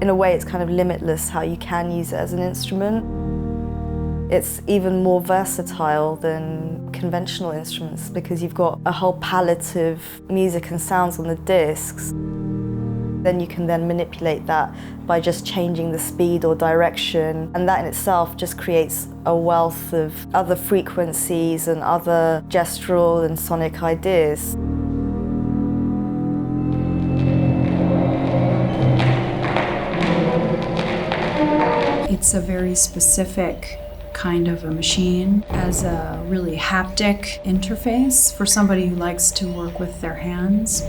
In a way, it's kind of limitless how you can use it as an instrument. It's even more versatile than conventional instruments because you've got a whole palette of music and sounds on the discs. Then you can then manipulate that by just changing the speed or direction, and that in itself just creates a wealth of other frequencies and other gestural and sonic ideas. It's a very specific kind of a machine as a really haptic interface for somebody who likes to work with their hands.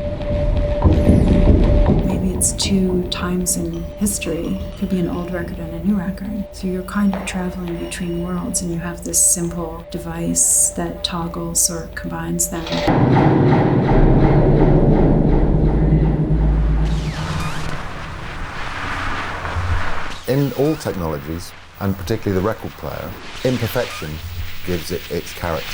Maybe it's 2 times in history. It could be an old record and a new record. So you're kind of traveling between worlds and you have this simple device that toggles or combines them. In all technologies, and particularly the record player, imperfection gives it its character.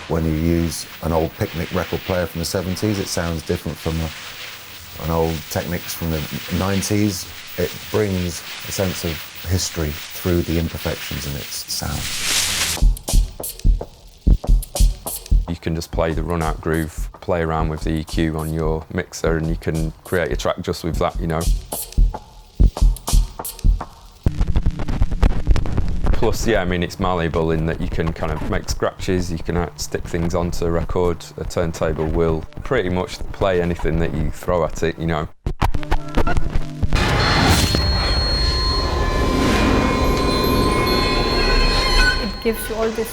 When you use an old picnic record player from the 70s, it sounds different from an old Technics from the 90s. It brings a sense of history through the imperfections in its sound. You can just play the run-out groove, play around with the EQ on your mixer, and you can create a track just with that, you know. Plus, yeah, I mean, it's malleable in that you can kind of make scratches, you can stick things onto a record. A turntable will pretty much play anything that you throw at it, you know. It gives you all these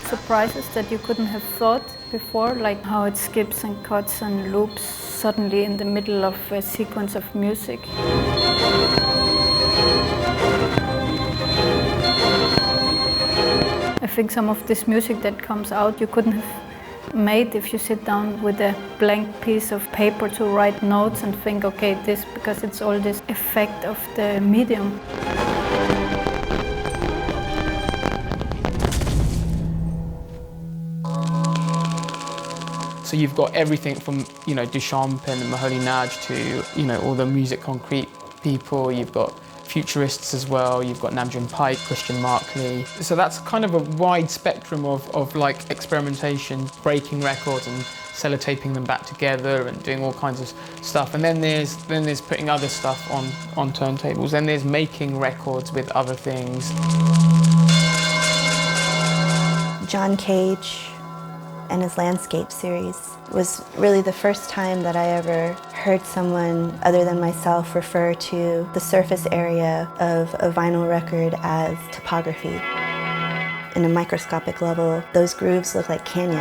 surprises that you couldn't have thought before, like how it skips and cuts and loops suddenly in the middle of a sequence of music. I think some of this music that comes out you couldn't have made if you sit down with a blank piece of paper to write notes and think, okay, this, because it's all this effect of the medium. So you've got everything from, you know, Duchamp and Mahoney Naj to, you know, all the music concrete people. You've got futurists as well. You've got Namjoon Pike, Christian Markley. So that's kind of a wide spectrum of like experimentation, breaking records and sellotaping them back together and doing all kinds of stuff. And then there's putting other stuff on turntables. Then there's making records with other things. John Cage and his landscape series was really the first time that I ever heard someone other than myself refer to the surface area of a vinyl record as topography. In a microscopic level, those grooves look like canyons.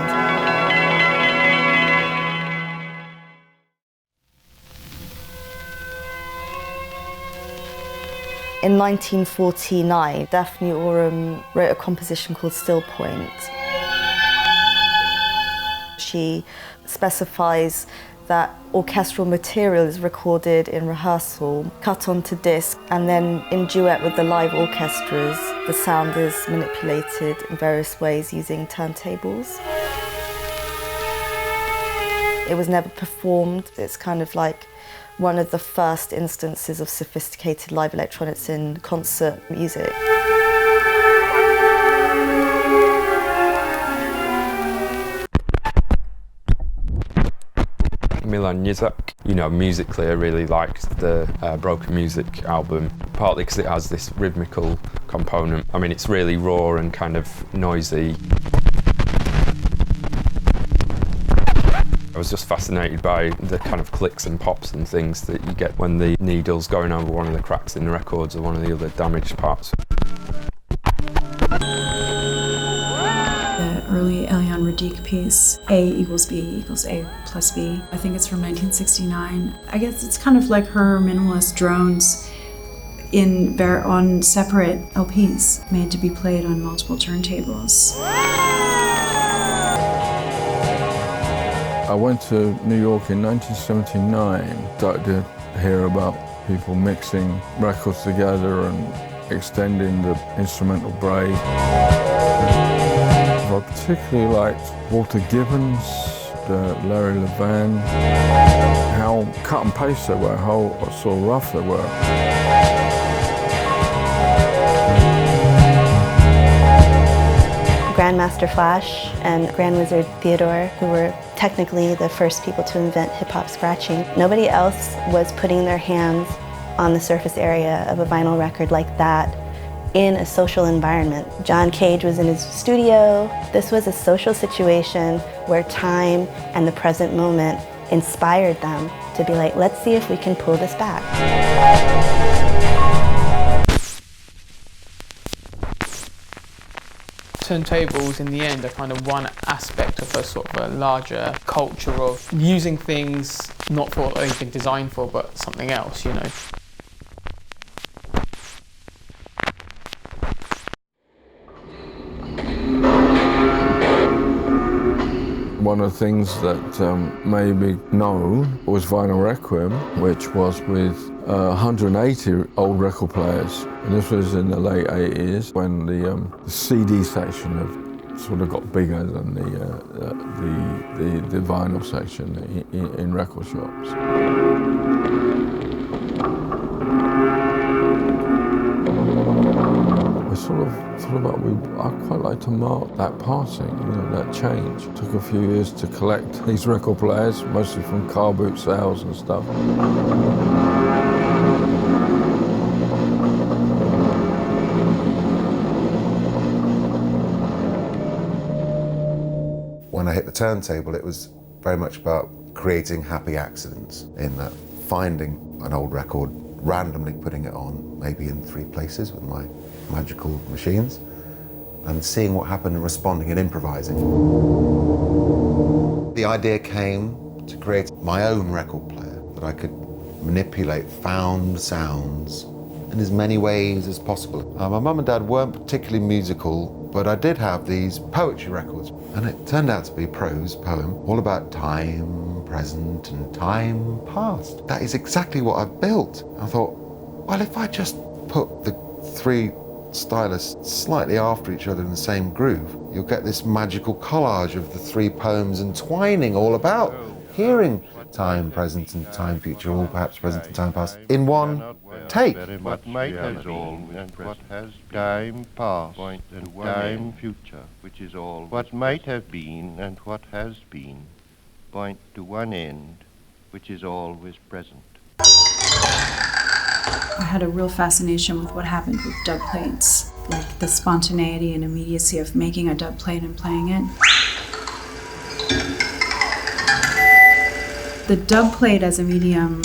In 1949, Daphne Oram wrote a composition called Still Point. She specifies that orchestral material is recorded in rehearsal, cut onto disc, and then in duet with the live orchestras, the sound is manipulated in various ways using turntables. It was never performed. It's kind of like one of the first instances of sophisticated live electronics in concert music. Milan Jeck, you know, musically I really liked the Broken Music album, partly because it has this rhythmical component. I mean, it's really raw and kind of noisy. I was just fascinated by the kind of clicks and pops and things that you get when the needle's going over one of the cracks in the records or one of the other damaged parts. The early Eliane Radique piece, A equals B equals A plus B. I think it's from 1969. I guess it's kind of like her minimalist drones on separate LPs made to be played on multiple turntables. I went to New York in 1979, started to hear about people mixing records together and extending the instrumental break. I particularly liked Walter Gibbons' Larry Levan, how cut and paste they were, how sort of rough they were. Grandmaster Flash and Grand Wizard Theodore, who were technically the first people to invent hip-hop scratching. Nobody else was putting their hands on the surface area of a vinyl record like that in a social environment. John Cage was in his studio. This was a social situation where time and the present moment inspired them to be like, let's see if we can pull this back. Turntables in the end are kind of one aspect of a sort of a larger culture of using things not for what they've been designed for, but something else, you know. One of the things that made me know was Vinyl Requiem, which was with 180 old record players. And this was in the late 80s when the CD section had sort of got bigger than the vinyl section in record shops. I quite like to mark that passing, that change. It took a few years to collect these record players, mostly from car boot sales and stuff. When I hit the turntable, it was very much about creating happy accidents, in that finding an old record, randomly putting it on, maybe in 3 places with my magical machines, and seeing what happened and responding and improvising. The idea came to create my own record player that I could manipulate found sounds in as many ways as possible. My mum and dad weren't particularly musical, but I did have these poetry records, and it turned out to be prose poem all about time present and time past. That is exactly what I've built. I thought, well, if I just put the 3 stylus slightly after each other in the same groove, you'll get this magical collage of the 3 poems entwining all about hearing time present and time future, or perhaps present and time past, in one take. What might have been and what has time past and time future, which is all. What might have been and what has been point to one end, which is always present. I had a real fascination with what happened with dub plates, like the spontaneity and immediacy of making a dub plate and playing it. The dub plate as a medium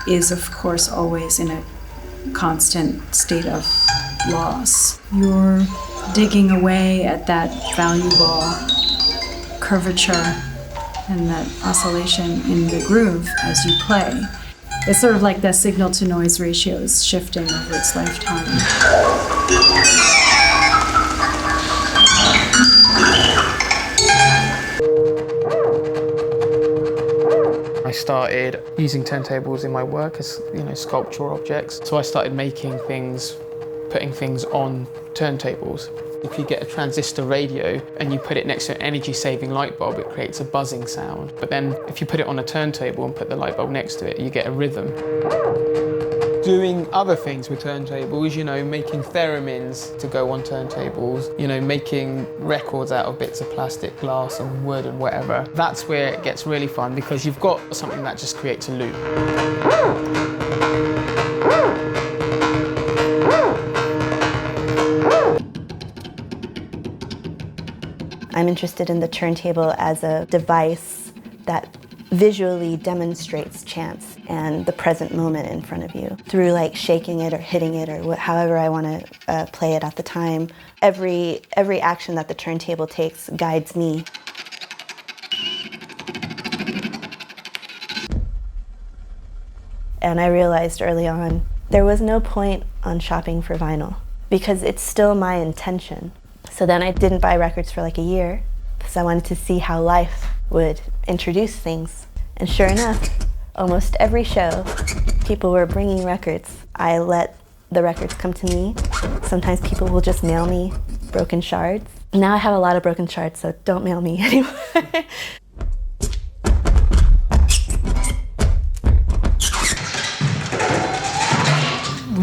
is, of course, always in a constant state of loss. You're digging away at that valuable curvature and that oscillation in the groove as you play. It's sort of like the signal-to-noise ratio is shifting over its lifetime. I started using turntables in my work as, sculptural objects. So I started making things, putting things on turntables. If you get a transistor radio and you put it next to an energy-saving light bulb, it creates a buzzing sound. But then if you put it on a turntable and put the light bulb next to it, you get a rhythm. Doing other things with turntables, making theremins to go on turntables, making records out of bits of plastic, glass and wood and whatever. That's where it gets really fun, because you've got something that just creates a loop. I'm interested in the turntable as a device that visually demonstrates chance and the present moment in front of you through shaking it or hitting it or however I want to play it at the time. Every action that the turntable takes guides me. And I realized early on there was no point on shopping for vinyl because it's still my intention. So then I didn't buy records for a year because I wanted to see how life would introduce things. And sure enough, almost every show, people were bringing records. I let the records come to me. Sometimes people will just mail me broken shards. Now I have a lot of broken shards, so don't mail me anymore.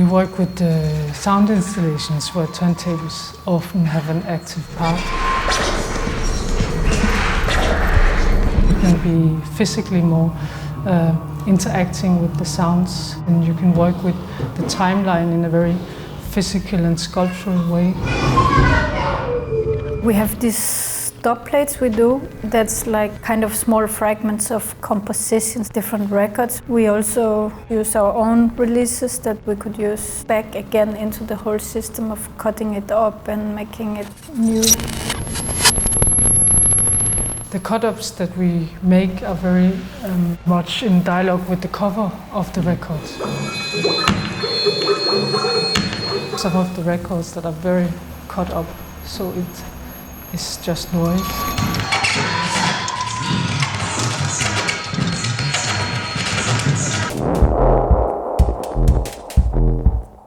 We work with sound installations where turntables often have an active part. You can be physically more interacting with the sounds, and you can work with the timeline in a very physical and sculptural way. We have these dub plates we do that's like kind of small fragments of compositions, different records. We also use our own releases that we could use back again into the whole system of cutting it up and making it new. The cut-ups that we make are very much in dialogue with the cover of the records. Some of the records that are very cut up, so it's just noise.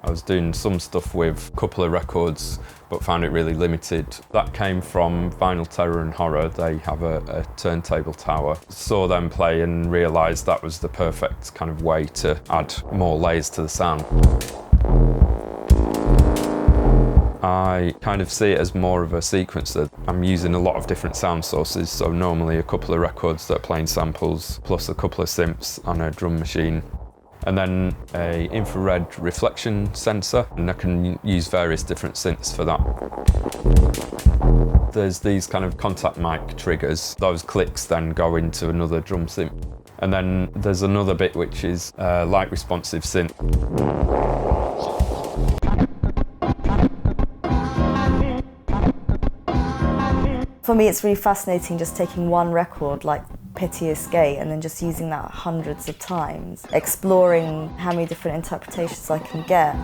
I was doing some stuff with a couple of records, but found it really limited. That came from Vinyl Terror and Horror. They have a turntable tower. Saw them play and realised that was the perfect kind of way to add more layers to the sound. I kind of see it as more of a sequencer. I'm using a lot of different sound sources, so normally a couple of records that are playing samples, plus a couple of synths on a drum machine. And then an infrared reflection sensor, and I can use various different synths for that. There's these kind of contact mic triggers. Those clicks then go into another drum synth. And then there's another bit which is light responsive synth. For me, it's really fascinating just taking one record like Piteous Gate and then just using that hundreds of times, exploring how many different interpretations I can get.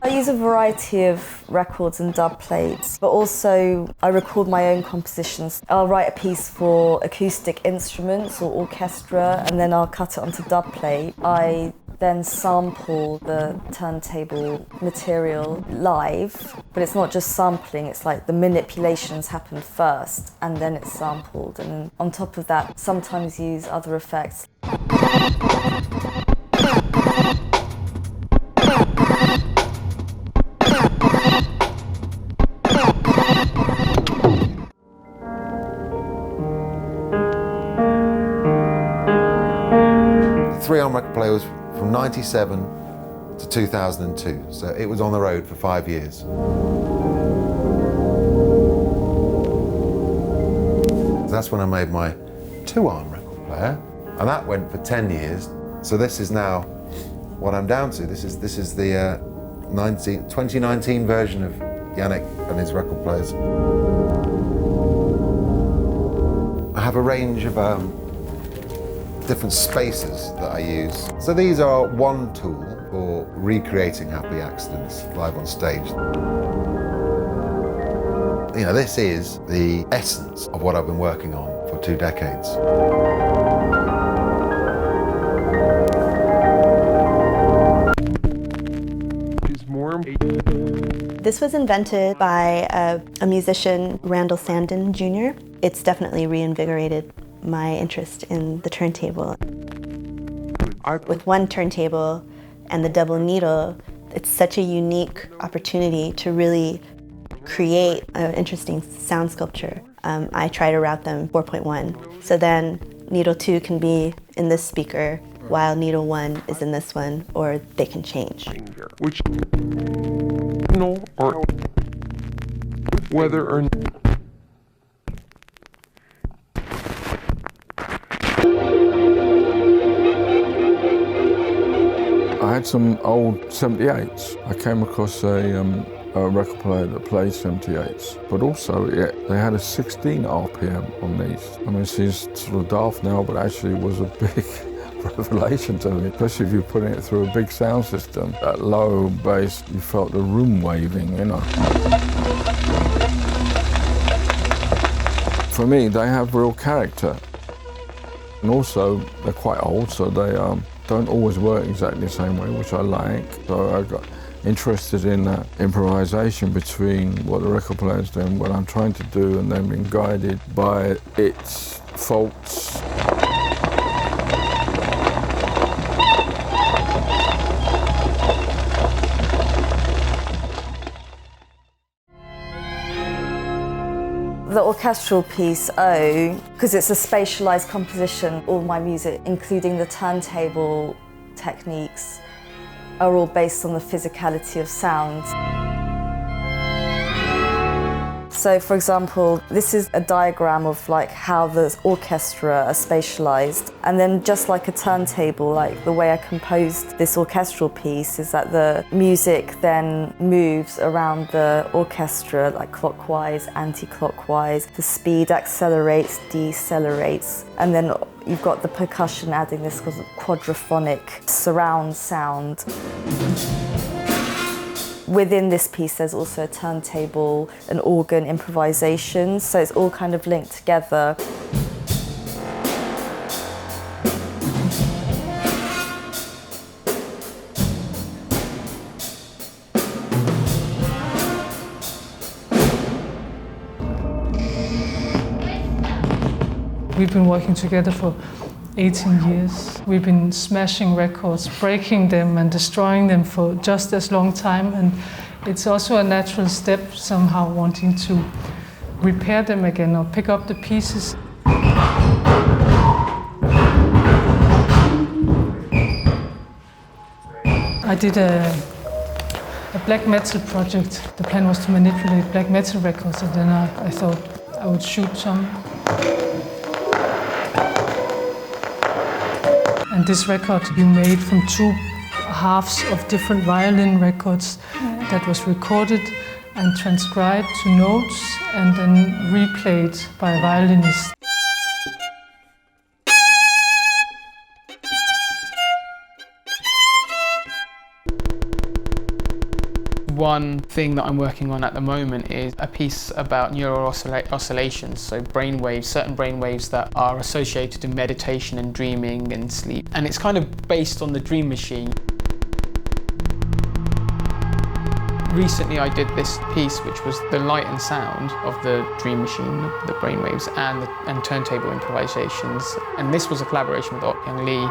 I use a variety of records and dub plates, but also I record my own compositions. I'll write a piece for acoustic instruments or orchestra, and then I'll cut it onto dub plate. I then sample the turntable material live, but it's not just sampling, it's like the manipulations happen first and then it's sampled, and on top of that sometimes use other effects. The 3-arm record player was from 97 to 2002, so it was on the road for 5 years. That's when I made my 2-arm record player, and that went for 10 years. So this is now what I'm down to. This is the 2019 version of Janek and his record players. I have a range of different spaces that I use. So these are one tool for recreating happy accidents live on stage. You know, this is the essence of what I've been working on for 2 decades. This was invented by a musician, Randall Sandin Jr. It's definitely reinvigorated my interest in the turntable. With one turntable and the double needle, it's such a unique opportunity to really create an interesting sound sculpture. I try to route them 4.1. So then needle 2 can be in this speaker, while needle 1 is in this one, or they can change. Which no, or whether or not I had some old 78s. I came across a record player that played 78s, but also they had a 16 RPM on these. I mean, it seems sort of daft now, but actually it was a big revelation to me, especially if you're putting it through a big sound system. At low bass, you felt the room waving, you know. For me, they have real character. And also, they're quite old, so they don't always work exactly the same way, which I like. So I got interested in that improvisation between what the record player's doing, what I'm trying to do, and then being guided by its faults. The orchestral piece, because it's a spatialized composition, all my music, including the turntable techniques, are all based on the physicality of sound. So, for example, this is a diagram of like how the orchestra are spatialized, and then just like a turntable, like the way I composed this orchestral piece is that the music then moves around the orchestra like clockwise, anti-clockwise. The speed accelerates, decelerates, and then you've got the percussion adding this quadraphonic surround sound. Within this piece, there's also a turntable, an organ, improvisation, so it's all kind of linked together. We've been working together for 18 years. We've been smashing records, breaking them and destroying them for just as long time, and it's also a natural step somehow wanting to repair them again or pick up the pieces. I did a black metal project. The plan was to manipulate black metal records, and then I thought I would shoot some. And this record you made from two halves of different violin records that was recorded and transcribed to notes and then replayed by a violinist. One thing that I'm working on at the moment is a piece about neural oscillations, so brainwaves, certain brainwaves that are associated to meditation and dreaming and sleep. And it's kind of based on the Dream Machine. Recently I did this piece which was the light and sound of the Dream Machine, the brainwaves, and turntable improvisations. And this was a collaboration with Young Lee.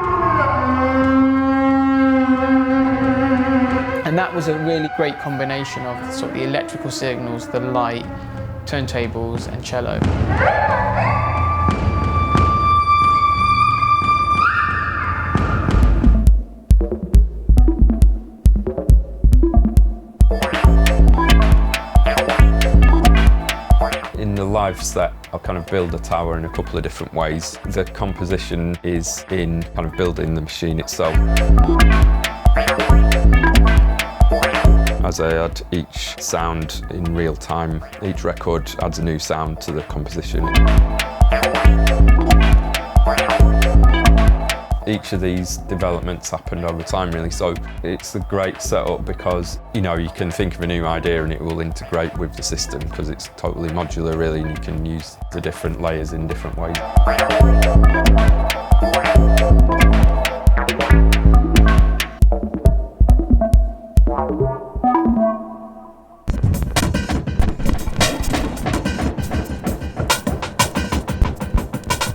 And that was a really great combination of sort of the electrical signals, the light, turntables and cello. In the live set, I'll kind of build a tower in a couple of different ways. The composition is in kind of building the machine itself. As I add each sound in real time, each record adds a new sound to the composition. Each of these developments happened over time really, so it's a great setup because you can think of a new idea and it will integrate with the system because it's totally modular really, and you can use the different layers in different ways.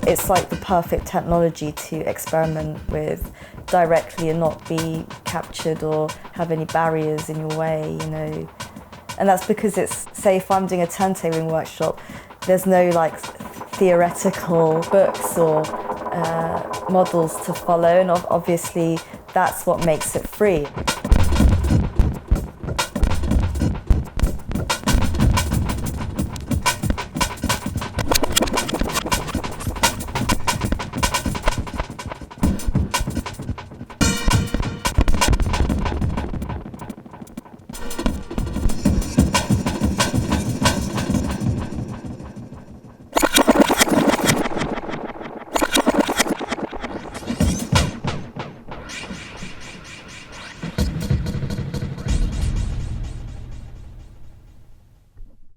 It's like the perfect technology to experiment with directly and not be captured or have any barriers in your way, And that's because it's, say if I'm doing a turntabling workshop, there's no like theoretical books or models to follow, and obviously that's what makes it free.